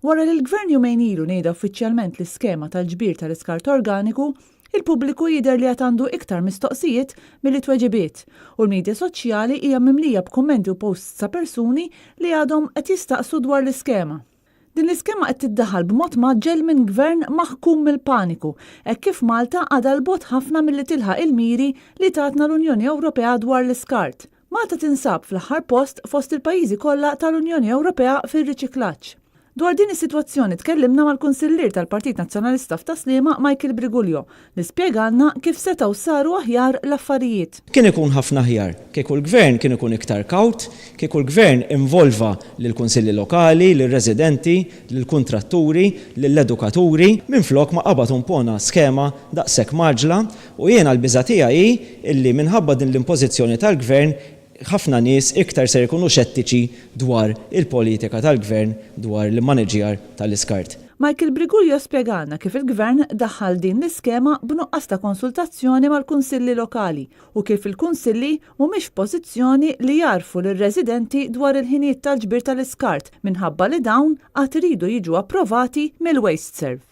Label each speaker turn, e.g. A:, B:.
A: Wara li l-Gvern jumejn ilu ngħida uffiċjalment l-iskema tal-ġbir tal-iskart organiku, il-pubbliku jidher li qed għandu iktar mistoqsijiet milli tweġibiet u l-midja soċjali hija mimlija b'kummenti u posts ta' persuni li għadhom qed jistaqsu dwar l-iskema. Din l-iskema qed tiddaħħal b'mod maġġel minn gvern maħkum mill-paniku, hekk kif Malta għadha l-bot ħafna milli tilħaq il-miri li tatna l-Unjoni Ewropea dwar l-iskart. Malta tinsab fl-aħħar post fost il-pajjiżi kollha tal-Unjoni Ewropea fir-riċiklaġġ. Dwar din is-sitwazzjoni tkellimna mal-Kunsillier tal-Partit Nazzjonalista f'Taslima Michael Briguglio li spjegalna kif setgħu saru aħjar l-affarijiet.
B: Kien ikun ħafna aħjar, kieku l-Gvern kien ikun iktar kawt, kieku l-Gvern involva lill-Kunsilli Lokali, lill-residenti, lill-kuntratturi, lill-edukaturi, minflok ma qabad impona skema daqshekk maġla u jiena l-biża' tiegħi illi minħabba din l-impożizzjoni tal-Gvern ħafna nies iktar ser ikunu xettiċi dwar il-politika tal-Gvern dwar l-manager tal-iskart.
A: Michael Briguglio spjegana kif il-Gvern daħħal din l-iskema b'nuqqas ta' konsultazzjoni mal-kunsilli lokali u kif il-kunsilli mhumiex f'pożizzjoni li jarfu lir-residenti dwar il-ħinijiet tal-ġbir tal-iskart minħabba li dawn qatt iridu jiġu approvati mill-Waste Serv.